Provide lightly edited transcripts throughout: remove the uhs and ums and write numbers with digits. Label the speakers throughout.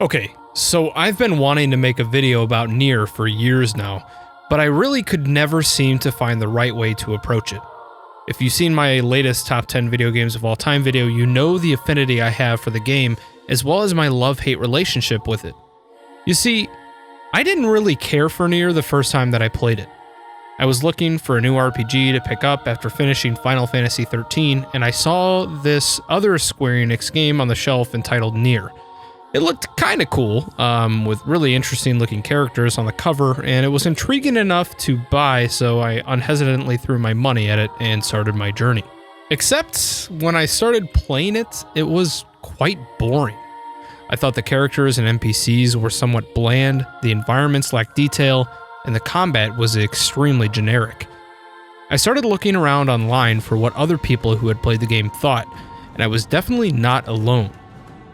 Speaker 1: Okay, so I've been wanting to make a video about Nier for years now, but I really could never seem to find the right way to approach it. If you've seen my latest top 10 video games of all time video, you know the affinity I have for the game, as well as my love-hate relationship with it. You see, I didn't really care for Nier the first time that I played it. I was looking for a new RPG to pick up after finishing Final Fantasy XIII, and I saw this other Square Enix game on the shelf entitled Nier. It looked kinda cool, with really interesting looking characters on the cover, and it was intriguing enough to buy, so I unhesitantly threw my money at it and started my journey. Except, when I started playing it, it was quite boring. I thought the characters and NPCs were somewhat bland, the environments lacked detail, and the combat was extremely generic. I started looking around online for what other people who had played the game thought, and I was definitely not alone.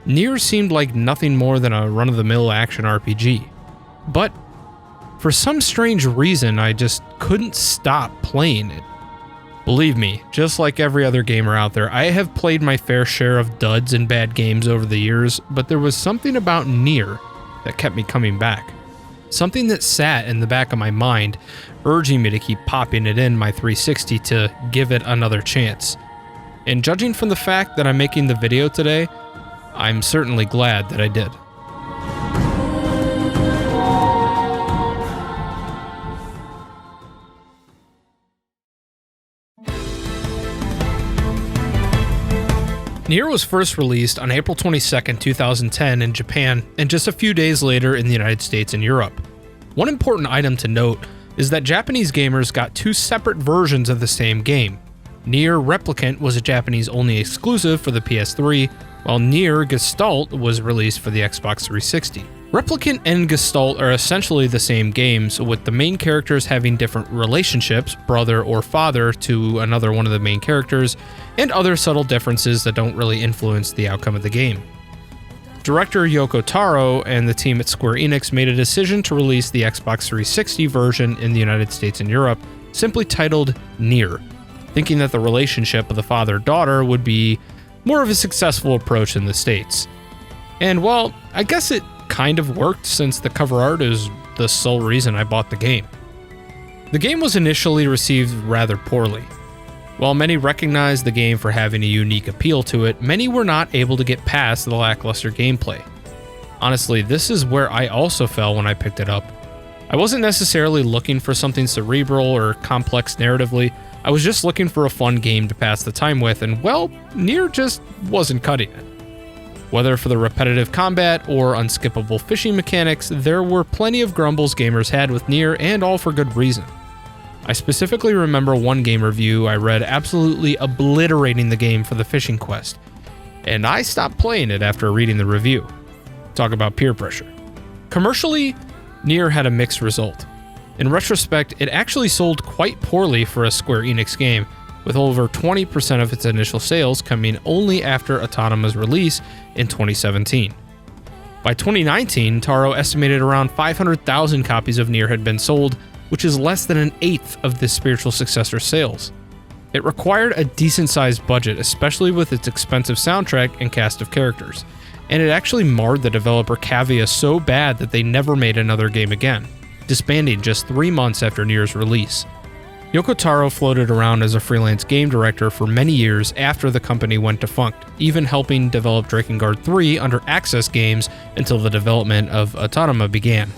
Speaker 1: Nier seemed like nothing more than a run-of-the-mill action RPG. But, for some strange reason, I just couldn't stop playing it. Believe me, just like every other gamer out there, I have played my fair share of duds and bad games over the years, but there was something about Nier that kept me coming back. Something that sat in the back of my mind, urging me to keep popping it in my 360 to give it another chance. And judging from the fact that I'm making the video today, I'm certainly glad that I did. Nier was first released on April 22, 2010 in Japan, and just a few days later in the United States and Europe. One important item to note is that Japanese gamers got two separate versions of the same game. Nier Replicant was a Japanese-only exclusive for the PS3, while Nier Gestalt was released for the Xbox 360. Replicant and Gestalt are essentially the same games, with the main characters having different relationships, brother or father to another one of the main characters, and other subtle differences that don't really influence the outcome of the game. Director Yoko Taro and the team at Square Enix made a decision to release the Xbox 360 version in the United States and Europe, simply titled Nier, thinking that the relationship of the father-daughter would be more of a successful approach in the States. And well, I guess it kind of worked since the cover art is the sole reason I bought the game. The game was initially received rather poorly. While many recognized the game for having a unique appeal to it, many were not able to get past the lackluster gameplay. Honestly, this is where I also fell when I picked it up. I wasn't necessarily looking for something cerebral or complex narratively. I was just looking for a fun game to pass the time with, and well, Nier just wasn't cutting it. Whether for the repetitive combat or unskippable fishing mechanics, there were plenty of grumbles gamers had with Nier, and all for good reason. I specifically remember one game review I read absolutely obliterating the game for the fishing quest, and I stopped playing it after reading the review. Talk about peer pressure. Commercially, Nier had a mixed result. In retrospect, it actually sold quite poorly for a Square Enix game, with over 20% of its initial sales coming only after Autonoma's release in 2017. By 2019, Taro estimated around 500,000 copies of Nier had been sold, which is less than an eighth of this spiritual successor's sales. It required a decent-sized budget, especially with its expensive soundtrack and cast of characters, and it actually marred the developer Cavia so bad that they never made another game again, disbanding just 3 months after Nier's release. Yoko Taro floated around as a freelance game director for many years after the company went defunct, even helping develop Drakengard 3 under Access Games until the development of Autonoma began.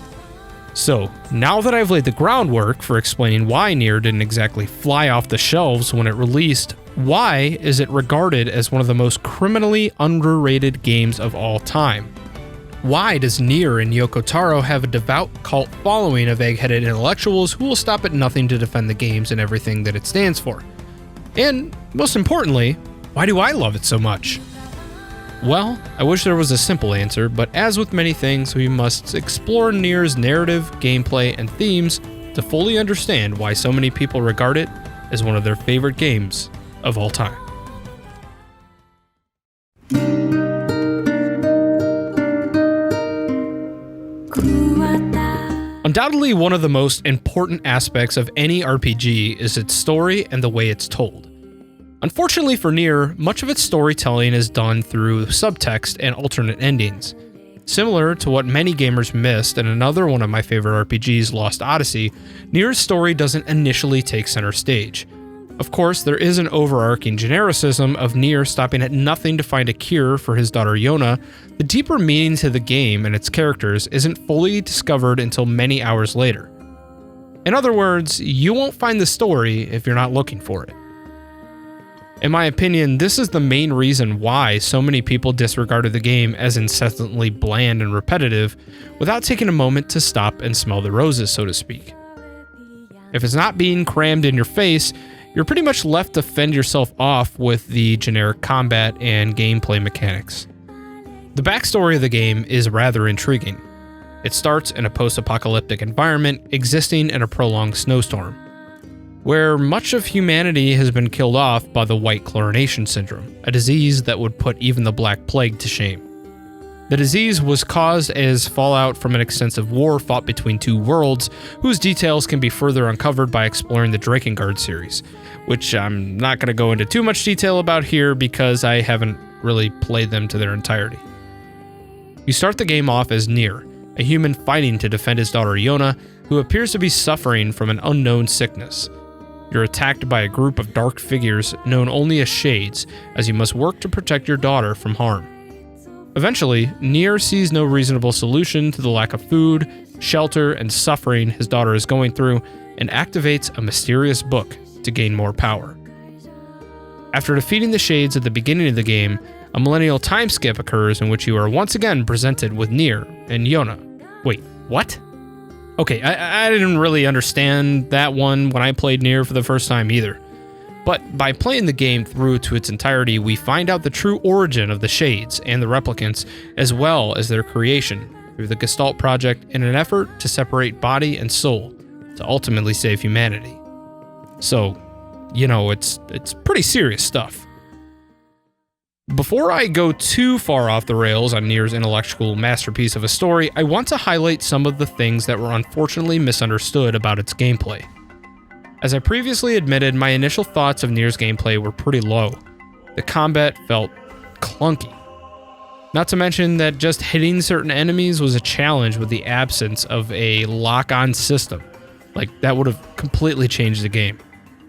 Speaker 1: So, now that I've laid the groundwork for explaining why Nier didn't exactly fly off the shelves when it released, why is it regarded as one of the most criminally underrated games of all time? Why does Nier and Yoko Taro have a devout cult following of egg-headed intellectuals who will stop at nothing to defend the games and everything that it stands for? And, most importantly, why do I love it so much? Well, I wish there was a simple answer, but as with many things, we must explore Nier's narrative, gameplay, and themes to fully understand why so many people regard it as one of their favorite games of all time. Undoubtedly, one of the most important aspects of any RPG is its story and the way it's told. Unfortunately for Nier, much of its storytelling is done through subtext and alternate endings. Similar to what many gamers missed in another one of my favorite RPGs, Lost Odyssey, Nier's story doesn't initially take center stage. Of course, there is an overarching genericism of Nier stopping at nothing to find a cure for his daughter Yona. The deeper meaning to the game and its characters isn't fully discovered until many hours later. In other words, you won't find the story if you're not looking for it. In my opinion, this is the main reason why so many people disregarded the game as incessantly bland and repetitive without taking a moment to stop and smell the roses, so to speak. If it's not being crammed in your face, you're pretty much left to fend yourself off with the generic combat and gameplay mechanics. The backstory of the game is rather intriguing. It starts in a post-apocalyptic environment existing in a prolonged snowstorm, where much of humanity has been killed off by the white chlorination syndrome, a disease that would put even the Black Plague to shame. The disease was caused as fallout from an extensive war fought between two worlds, whose details can be further uncovered by exploring the Drakengard series, which I'm not going to go into too much detail about here because I haven't really played them to their entirety. You start the game off as Nier, a human fighting to defend his daughter Yona, who appears to be suffering from an unknown sickness. You're attacked by a group of dark figures known only as Shades, as you must work to protect your daughter from harm. Eventually, Nier sees no reasonable solution to the lack of food, shelter, and suffering his daughter is going through, and activates a mysterious book to gain more power. After defeating the Shades at the beginning of the game, a millennial time skip occurs in which you are once again presented with Nier and Yona. Wait, what? Okay, I didn't really understand that one when I played Nier for the first time either. But by playing the game through to its entirety, we find out the true origin of the Shades and the Replicants, as well as their creation through the Gestalt Project in an effort to separate body and soul to ultimately save humanity. So, you know, it's pretty serious stuff. Before I go too far off the rails on Nier's intellectual masterpiece of a story, I want to highlight some of the things that were unfortunately misunderstood about its gameplay. As I previously admitted, my initial thoughts of Nier's gameplay were pretty low. The combat felt clunky. Not to mention that just hitting certain enemies was a challenge with the absence of a lock-on system. Like, that would have completely changed the game.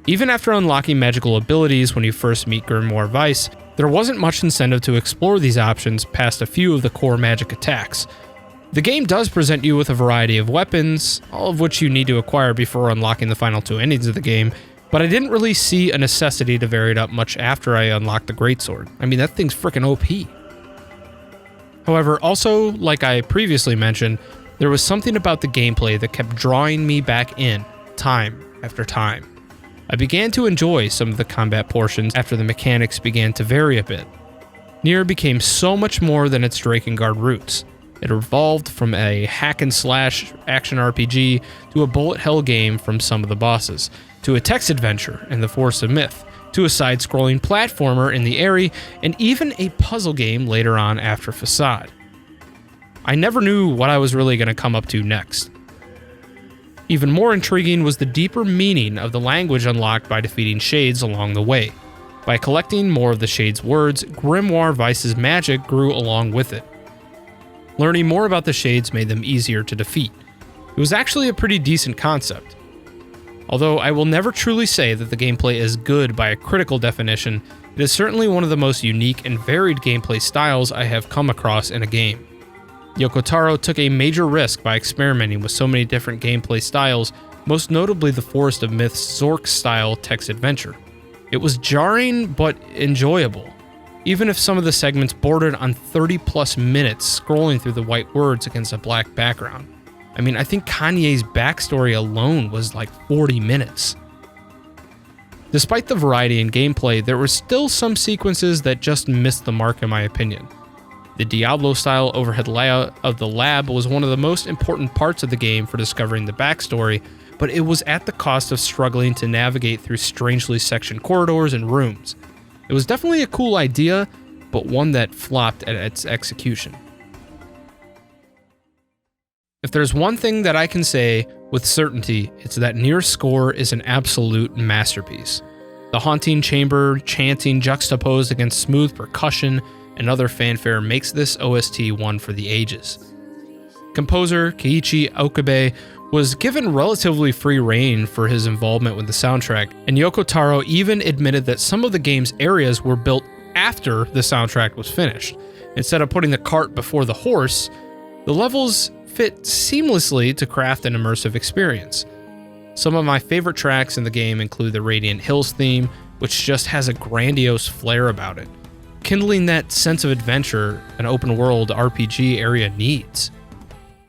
Speaker 1: Even after unlocking magical abilities when you first meet Grimoire Weiss, there wasn't much incentive to explore these options past a few of the core magic attacks. The game does present you with a variety of weapons, all of which you need to acquire before unlocking the final two endings of the game, but I didn't really see a necessity to vary it up much after I unlocked the Greatsword. I mean, that thing's freaking OP. However, also, like I previously mentioned, there was something about the gameplay that kept drawing me back in, time after time. I began to enjoy some of the combat portions after the mechanics began to vary a bit. Nier became so much more than its Drakengard roots. It evolved from a hack-and-slash action RPG to a bullet hell game from some of the bosses, to a text adventure in the Forest of Myth, to a side-scrolling platformer in the Aerie, and even a puzzle game later on after Facade. I never knew what I was really going to come up to next. Even more intriguing was the deeper meaning of the language unlocked by defeating Shades along the way. By collecting more of the Shades' words, Grimoire Weiss's magic grew along with it. Learning more about the Shades made them easier to defeat. It was actually a pretty decent concept. Although I will never truly say that the gameplay is good by a critical definition, it is certainly one of the most unique and varied gameplay styles I have come across in a game. Yoko Taro took a major risk by experimenting with so many different gameplay styles, most notably the Forest of Myth's Zork-style text adventure. It was jarring but enjoyable, even if some of the segments bordered on 30+ minutes scrolling through the white words against a black background. I mean, I think Kanye's backstory alone was like 40 minutes. Despite the variety in gameplay, there were still some sequences that just missed the mark in my opinion. The Diablo-style overhead layout of the lab was one of the most important parts of the game for discovering the backstory, but it was at the cost of struggling to navigate through strangely sectioned corridors and rooms. It was definitely a cool idea, but one that flopped at its execution. If there's one thing that I can say with certainty, it's that Nier's score is an absolute masterpiece. The haunting chamber chanting juxtaposed against smooth percussion, and other fanfare makes this OST one for the ages. Composer Keiichi Okabe was given relatively free rein for his involvement with the soundtrack, and Yoko Taro even admitted that some of the game's areas were built after the soundtrack was finished. Instead of putting the cart before the horse, the levels fit seamlessly to craft an immersive experience. Some of my favorite tracks in the game include the Radiant Hills theme, which just has a grandiose flair about it, kindling that sense of adventure an open-world RPG area needs.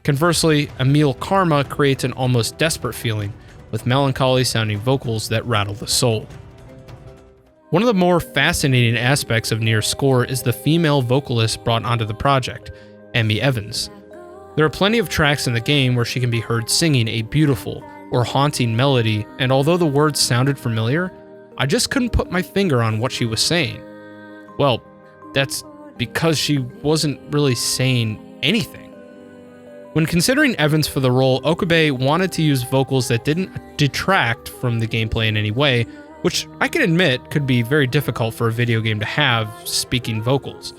Speaker 1: Conversely, Emil Karma creates an almost desperate feeling, with melancholy-sounding vocals that rattle the soul. One of the more fascinating aspects of Nier's score is the female vocalist brought onto the project, Emi Evans. There are plenty of tracks in the game where she can be heard singing a beautiful or haunting melody, and although the words sounded familiar, I just couldn't put my finger on what she was saying. Well, that's because she wasn't really saying anything. When considering Evans for the role, Okabe wanted to use vocals that didn't detract from the gameplay in any way, which I can admit could be very difficult for a video game to have speaking vocals.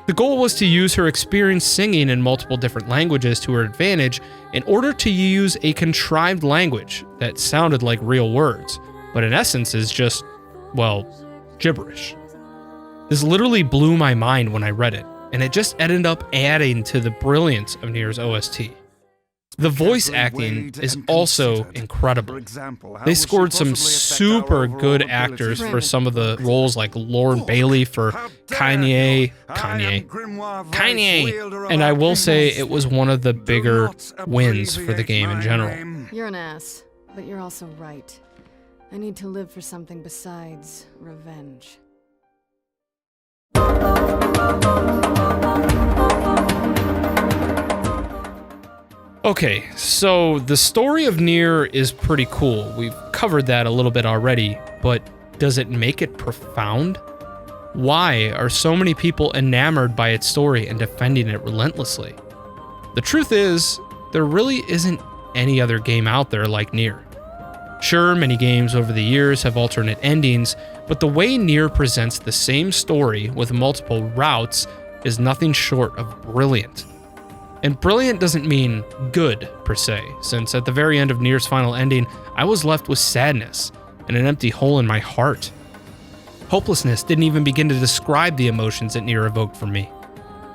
Speaker 1: The goal was to use her experience singing in multiple different languages to her advantage in order to use a contrived language that sounded like real words, but in essence is just, well, gibberish. This literally blew my mind when I read it, and it just ended up adding to the brilliance of Nier's OST. The voice acting is also incredible. They scored some super good actors for some of the roles, like Lord Bailey for Kanye, and I will say it was one of the bigger wins for the game in general.
Speaker 2: You're an ass, but you're also right. I need to live for something besides revenge.
Speaker 1: Okay, so the story of Nier is pretty cool. We've covered that a little bit already, but does it make it profound? Why are so many people enamored by its story and defending it relentlessly? The truth is, there really isn't any other game out there like Nier. Sure, many games over the years have alternate endings, but the way Nier presents the same story with multiple routes is nothing short of brilliant. And brilliant doesn't mean good, per se, since at the very end of Nier's final ending, I was left with sadness and an empty hole in my heart. Hopelessness didn't even begin to describe the emotions that Nier evoked for me.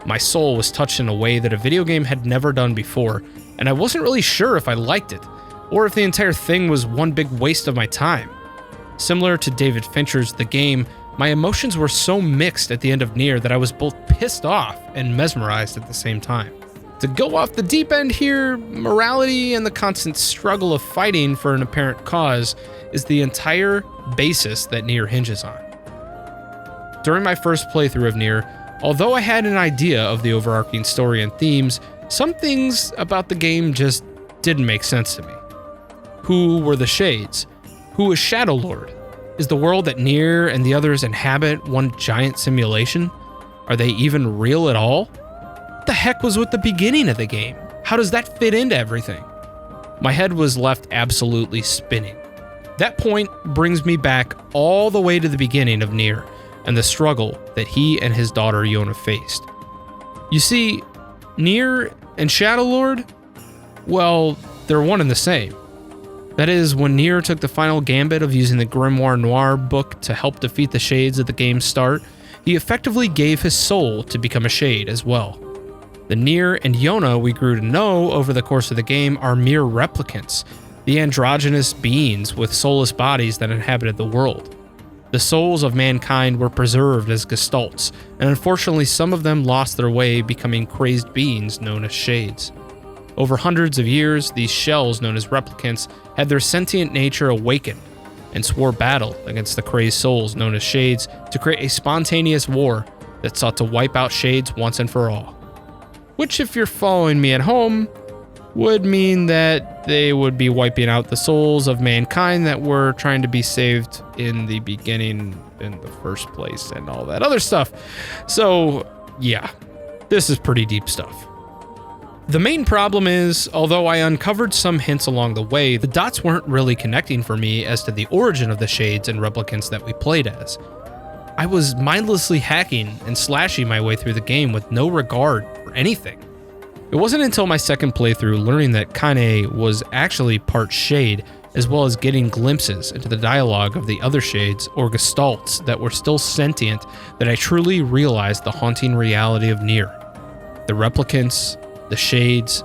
Speaker 1: My soul was touched in a way that a video game had never done before, and I wasn't really sure if I liked it, or if the entire thing was one big waste of my time. Similar to David Fincher's The Game, my emotions were so mixed at the end of Nier that I was both pissed off and mesmerized at the same time. To go off the deep end here, morality and the constant struggle of fighting for an apparent cause is the entire basis that Nier hinges on. During my first playthrough of Nier, although I had an idea of the overarching story and themes, some things about the game just didn't make sense to me. Who were the Shades? Who is Shadow Lord? Is the world that Nier and the others inhabit one giant simulation? Are they even real at all? What the heck was with the beginning of the game? How does that fit into everything? My head was left absolutely spinning. That point brings me back all the way to the beginning of Nier and the struggle that he and his daughter Yona faced. You see, Nier and Shadow Lord, well, they're one and the same. That is, when Nier took the final gambit of using the Grimoire Noir book to help defeat the Shades at the game's start, he effectively gave his soul to become a Shade as well. The Nier and Yona we grew to know over the course of the game are mere replicants, the androgynous beings with soulless bodies that inhabited the world. The souls of mankind were preserved as gestalts, and unfortunately some of them lost their way, becoming crazed beings known as Shades. Over hundreds of years, these shells known as replicants had their sentient nature awakened and swore battle against the crazed souls known as Shades to create a spontaneous war that sought to wipe out Shades once and for all. Which, if you're following me at home, would mean that they would be wiping out the souls of mankind that were trying to be saved in the beginning in the first place and all that other stuff. So, yeah, this is pretty deep stuff. The main problem is, although I uncovered some hints along the way, the dots weren't really connecting for me as to the origin of the Shades and replicants that we played as. I was mindlessly hacking and slashing my way through the game with no regard for anything. It wasn't until my second playthrough learning that Kane was actually part shade, as well as getting glimpses into the dialogue of the other shades or gestalts that were still sentient, that I truly realized the haunting reality of Nier. The replicants, the shades,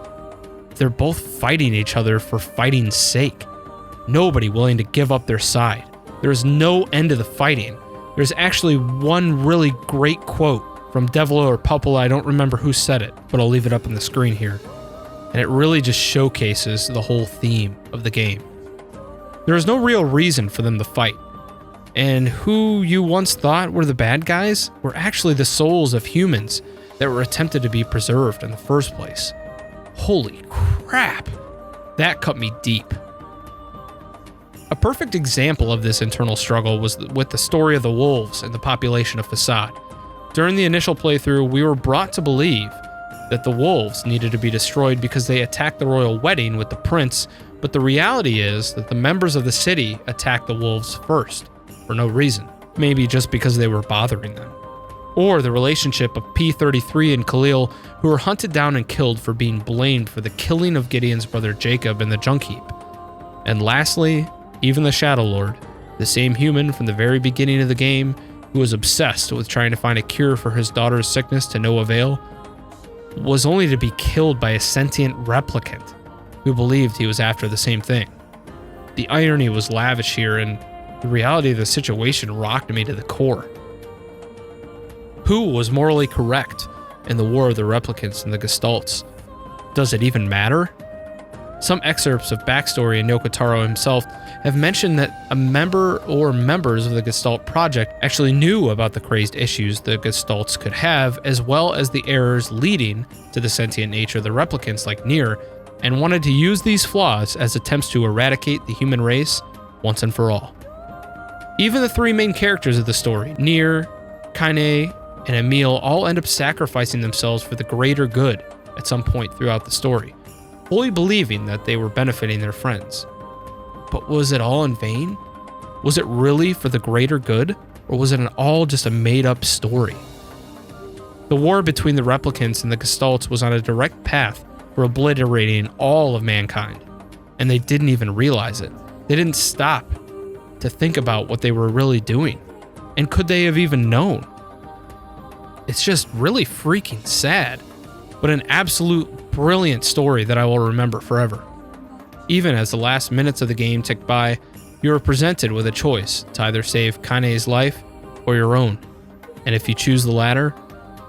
Speaker 1: they're both fighting each other for fighting's sake. Nobody willing to give up their side. There is no end to the fighting. There's actually one really great quote from Devil or Pupple. I don't remember who said it, but I'll leave it up on the screen here. And it really just showcases the whole theme of the game. There is no real reason for them to fight. And who you once thought were the bad guys were actually the souls of humans that were attempted to be preserved in the first place. Holy crap! That cut me deep. A perfect example of this internal struggle was with the story of the wolves and the population of Facade. During the initial playthrough, we were brought to believe that the wolves needed to be destroyed because they attacked the royal wedding with the prince, but the reality is that the members of the city attacked the wolves first, for no reason. Maybe just because they were bothering them. Or the relationship of P-33 and Khalil, who were hunted down and killed for being blamed for the killing of Gideon's brother Jacob in the junk heap. And lastly, even the Shadow Lord, the same human from the very beginning of the game, who was obsessed with trying to find a cure for his daughter's sickness to no avail, was only to be killed by a sentient replicant who believed he was after the same thing. The irony was lavish here, and the reality of the situation rocked me to the core. Who was morally correct in the war of the replicants and the gestalts? Does it even matter? Some excerpts of backstory in Yoko Taro himself have mentioned that a member or members of the Gestalt project actually knew about the crazed issues the Gestalts could have, as well as the errors leading to the sentient nature of the replicants like Nier, and wanted to use these flaws as attempts to eradicate the human race once and for all. Even the three main characters of the story, Nier, Kane, and Emil, all end up sacrificing themselves for the greater good at some point throughout the story, fully believing that they were benefiting their friends. But was it all in vain? Was it really for the greater good, or was it all just a made-up story? The war between the replicants and the gestalts was on a direct path for obliterating all of mankind, and they didn't even realize it. They didn't stop to think about what they were really doing, and could they have even known? It's just really freaking sad, but an absolute brilliant story that I will remember forever. Even as the last minutes of the game ticked by, you are presented with a choice to either save Kane's life or your own. And if you choose the latter,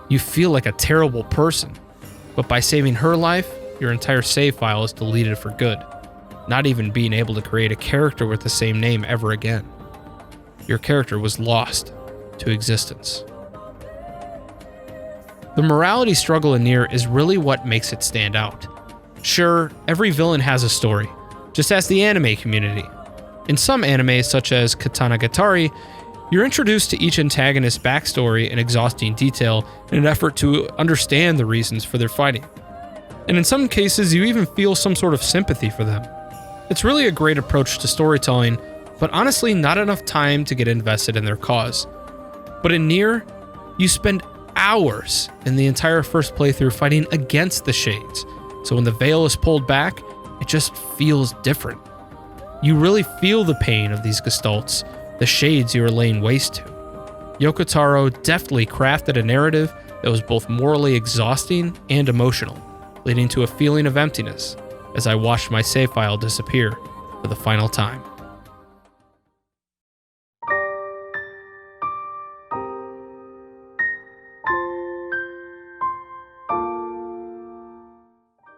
Speaker 1: you feel like a terrible person. But by saving her life, your entire save file is deleted for good, not even being able to create a character with the same name ever again. Your character was lost to existence. The morality struggle in Nier is really what makes it stand out. Sure, every villain has a story, just as the anime community. In some animes, such as Katanagatari, you're introduced to each antagonist's backstory in exhausting detail in an effort to understand the reasons for their fighting. And in some cases, you even feel some sort of sympathy for them. It's really a great approach to storytelling, but honestly not enough time to get invested in their cause. But in Nier, you spend hours in the entire first playthrough fighting against the Shades, so when the veil is pulled back, it just feels different. You really feel the pain of these gestalts, the Shades you are laying waste to. Yoko Taro deftly crafted a narrative that was both morally exhausting and emotional, leading to a feeling of emptiness as I watched my save file disappear for the final time.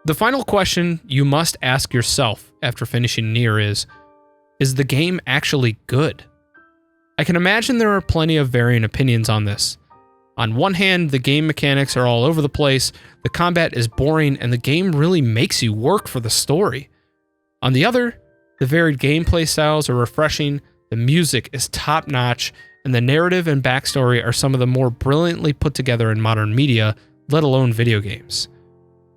Speaker 1: The final question you must ask yourself after finishing Nier is the game actually good? I can imagine there are plenty of varying opinions on this. On one hand, the game mechanics are all over the place, the combat is boring, and the game really makes you work for the story. On the other, the varied gameplay styles are refreshing, the music is top-notch, and the narrative and backstory are some of the more brilliantly put together in modern media, let alone video games.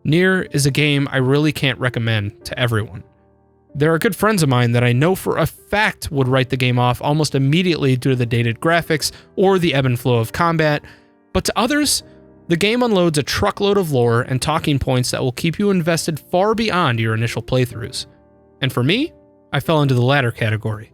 Speaker 1: Nier is a game I really can't recommend to everyone. There are good friends of mine that I know for a fact would write the game off almost immediately due to the dated graphics or the ebb and flow of combat, but to others, the game unloads a truckload of lore and talking points that will keep you invested far beyond your initial playthroughs. And for me, I fell into the latter category.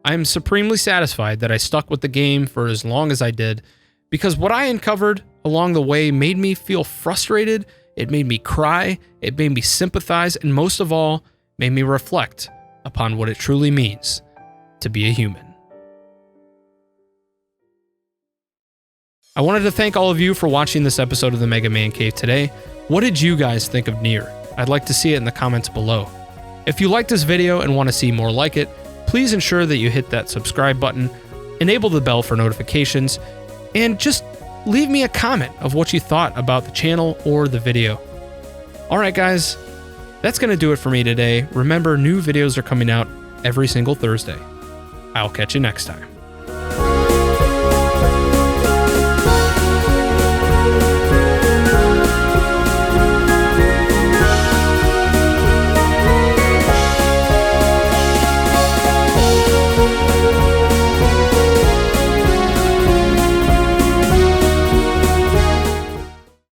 Speaker 1: I am supremely satisfied that I stuck with the game for as long as I did, because what I uncovered along the way made me feel frustrated, it made me cry, it made me sympathize, and most of all, made me reflect upon what it truly means to be a human. I wanted to thank all of you for watching this episode of the Mega Man Cave today. What did you guys think of Nier? I'd like to see it in the comments below. If you liked this video and want to see more like it, please ensure that you hit that subscribe button, enable the bell for notifications, and just leave me a comment of what you thought about the channel or the video. Alright guys, that's going to do it for me today. Remember, new videos are coming out every single Thursday. I'll catch you next time.